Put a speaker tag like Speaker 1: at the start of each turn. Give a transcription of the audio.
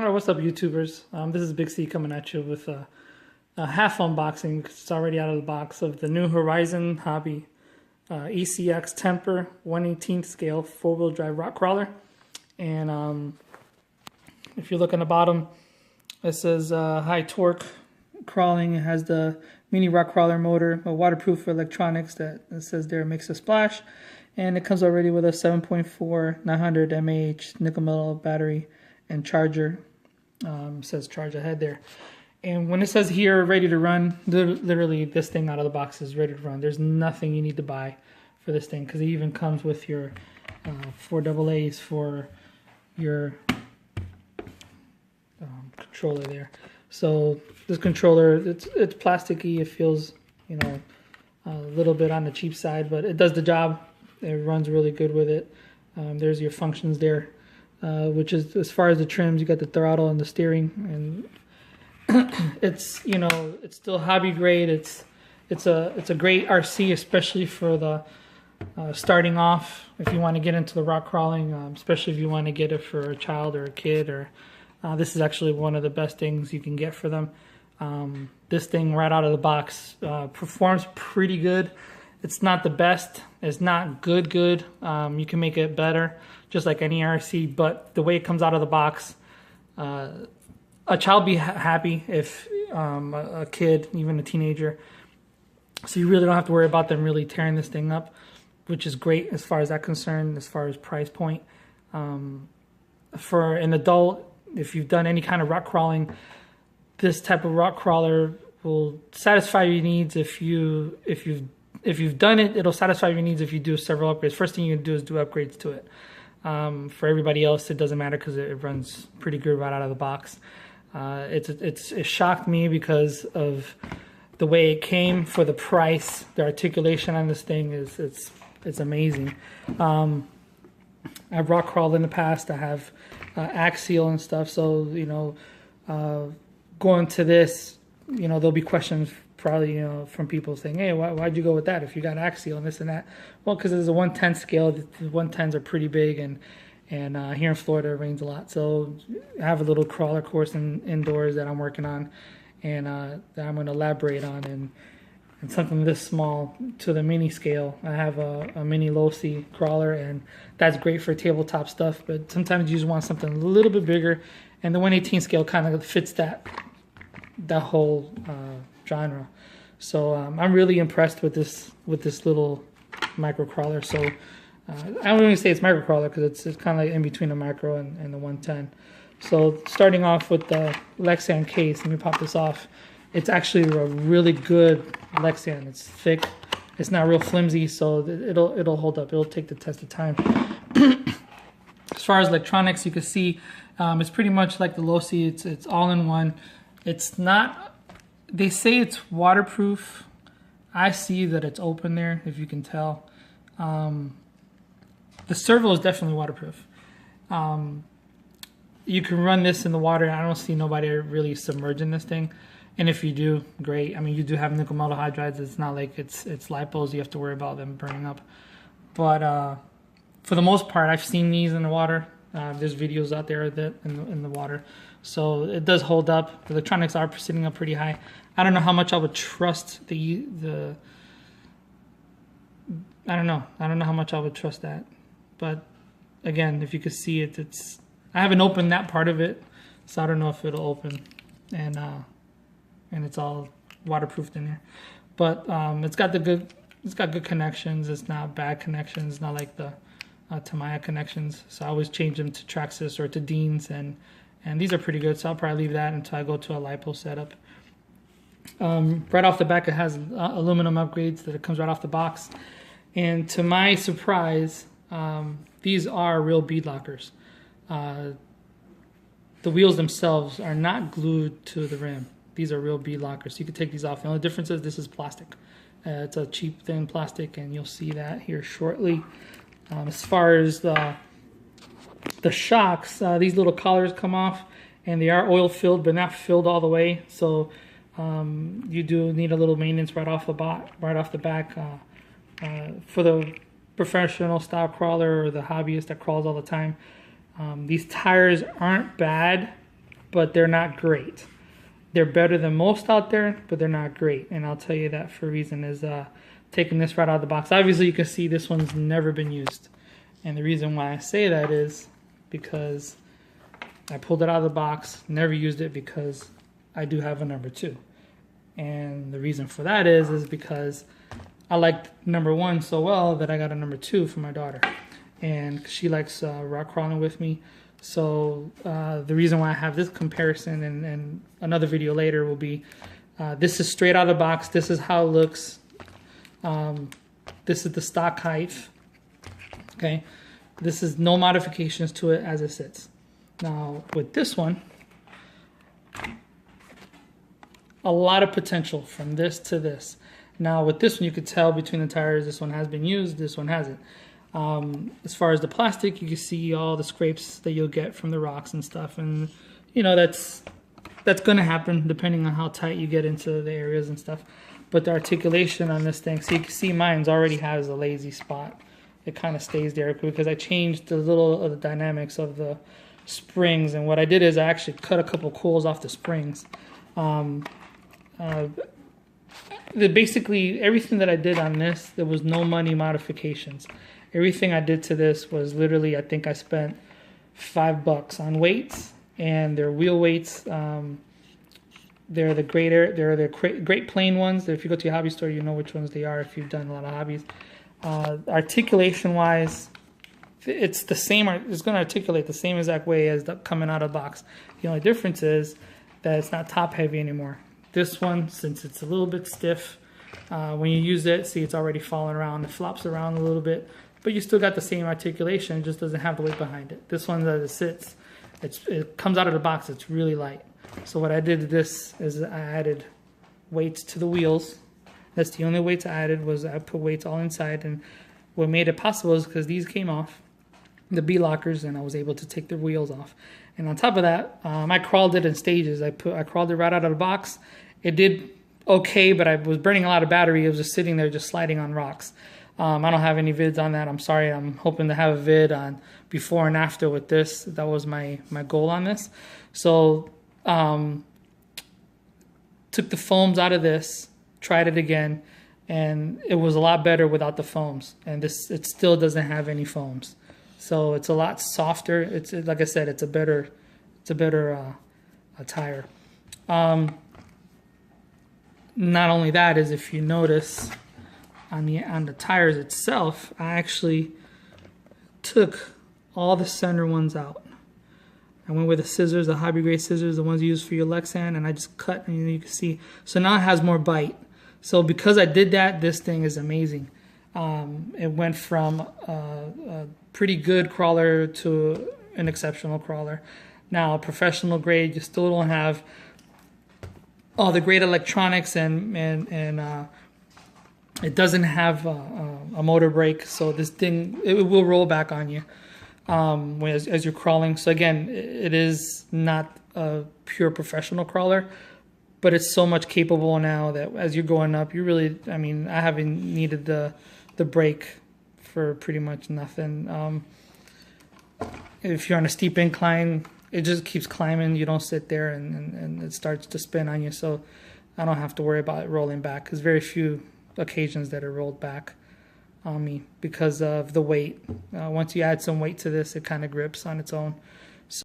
Speaker 1: Alright, what's up YouTubers? This is Big C coming at you with a half unboxing, 'cause it's already out of the box, of the new Horizon Hobby Ecx Temper 1/18 scale 4-wheel drive rock crawler. And if you look on the bottom, it says high torque crawling. It has the mini rock crawler motor, a waterproof electronics that it says there makes a splash, and it comes already with a 7.4 900 mAh nickel metal battery and charger. Says charge ahead there. And when it says here ready to run, literally this thing out of the box is ready to run. There's nothing you need to buy for this thing, because it even comes with your 4 AA's for your controller there. So this controller, it's plasticky. It feels, you know, a little bit on the cheap side, but it does the job. It runs really good with it. There's your functions there, which is, as far as the trims, you got the throttle and the steering, and it's, you know, it's still hobby grade. It's a great RC, especially for the starting off. If you want to get into the rock crawling, especially if you want to get it for a child or a kid, or this is actually one of the best things you can get for them. This thing right out of the box performs pretty good. It's not the best. It's not good. You can make it better, just like any RC. But the way it comes out of the box, a child be happy, if a kid, even a teenager. So you really don't have to worry about them really tearing this thing up, which is great as far as that concerned. As far as price point, for an adult, if you've done any kind of rock crawling, this type of rock crawler will satisfy your needs. If you've done it, it'll satisfy your needs if you do several upgrades. First thing you do is do upgrades to it. For everybody else, it doesn't matter, because it runs pretty good right out of the box. It shocked me because of the way it came for the price. The articulation on this thing it's amazing. I've rock crawled in the past. I have axial and stuff. So, you know, going to this, you know, there'll be questions probably, you know, from people saying, hey, why'd you go with that if you got axial and this and that? Well, because it's a 1/10 scale. The 1/10s are pretty big, and here in Florida it rains a lot. So I have a little crawler course indoors that I'm working on, and that I'm going to elaborate on, and something this small to the mini scale. I have a mini low-C crawler, and that's great for tabletop stuff, but sometimes you just want something a little bit bigger, and the 1/18 scale kind of fits that whole genre. So I'm really impressed with this little micro crawler. So I don't even say it's micro crawler, because it's kind of like in between the micro and the 110. So starting off with the Lexan case, let me pop this off. It's actually a really good Lexan. It's thick. It's not real flimsy, so it'll hold up. It'll take the test of time. As far as electronics, you can see it's pretty much like the low-C. It's all in one. It's not. They say it's waterproof. I see that it's open there, if you can tell. The servo is definitely waterproof. You can run this in the water. I don't see nobody really submerging this thing. And if you do, great. I mean, you do have nickel metal hydrides. It's not like it's lipos. You have to worry about them burning up. But for the most part, I've seen these in the water. There's videos out there that in the water. So it does hold up. The electronics are sitting up pretty high. I don't know how much I would trust I don't know. I don't know how much I would trust that. But again, if you could see it, I haven't opened that part of it, so I don't know if it'll open. And it's all waterproofed in here. But it's got good connections. It's not bad connections. It's not like the Tamiya connections. So I always change them to Traxxas or to Dean's, and these are pretty good. So I'll probably leave that until I go to a lipo setup. Right off the back, it has aluminum upgrades that it comes right off the box. And to my surprise, these are real bead lockers. The wheels themselves are not glued to the rim. These are real bead lockers. So you can take these off. The only difference is this is plastic. It's a cheap, thin plastic, and you'll see that here shortly. As far as the shocks, these little collars come off, and they are oil filled, but not filled all the way. So you do need a little maintenance right off the back. For the professional style crawler or the hobbyist that crawls all the time, these tires aren't bad. but they're not great. They're better than most out there, but they're not great. And I'll tell you that for a reason is taking this right out of the box. Obviously, you can see this one's never been used. And the reason why I say that is because I pulled it out of the box, never used it because I do have a number 2. And the reason for that is because I liked number 1 so well that I got a number 2 for my daughter. And she likes rock crawling with me. So the reason why I have this comparison and another video later will be, this is straight out of the box. This is how it looks. This is the stock height. Okay. This is no modifications to it as it sits. Now with this one, a lot of potential from this to this. Now with this one, you could tell between the tires, this one has been used, this one hasn't. As far as the plastic, you can see all the scrapes that you'll get from the rocks and stuff, and you know that's going to happen depending on how tight you get into the areas and stuff. But the articulation on this thing, so you can see mine's already has a lazy spot. It kind of stays there because I changed a little of the dynamics of the springs, and what I did is I actually cut a couple coils off the springs. Basically everything that I did on this, there was no money modifications. Everything I did to this was literally, I think I spent $5 on weights, and their wheel weights. They're the great plain ones. If you go to your hobby store, you know which ones they are if you've done a lot of hobbies. Articulation wise, it's the same. It's going to articulate the same exact way as coming out of the box. The only difference is that it's not top heavy anymore. This one, since it's a little bit stiff, when you use it, see it's already falling around. It flops around a little bit, but you still got the same articulation. It just doesn't have the weight behind it. This one, as it sits, it comes out of the box. It's really light. So what I did to this is I added weights to the wheels. That's the only weights I added, was I put weights all inside. And what made it possible is because these came off, the B-lockers, and I was able to take the wheels off. And on top of that, I crawled it in stages. I crawled it right out of the box. It did okay, but I was burning a lot of battery. It was just sitting there, just sliding on rocks. I don't have any vids on that. I'm sorry. I'm hoping to have a vid on before and after with this. That was my goal on this. So took the foams out of this, tried it again, and it was a lot better without the foams. And it still doesn't have any foams. So it's a lot softer. It's like I said, it's a better tire. Not only that, is if you notice on the tires itself, I actually took all the center ones out. I went with the scissors, the hobby grade scissors, the ones you use for your Lexan, and I just cut, and you can see. So now it has more bite. So because I did that, this thing is amazing. It went from a pretty good crawler to an exceptional crawler. Now, professional grade, you still don't have all the great electronics, and it doesn't have a motor brake, so this thing, it will roll back on you as you're crawling. So again, it is not a pure professional crawler, but it's so much capable now that as you're going up, you really, I mean, I haven't needed the brake for pretty much nothing. If you're on a steep incline, it just keeps climbing. You don't sit there and it starts to spin on you. So I don't have to worry about it rolling back, because very few occasions that it rolled back on me because of the weight. Once you add some weight to this, it kind of grips on its own.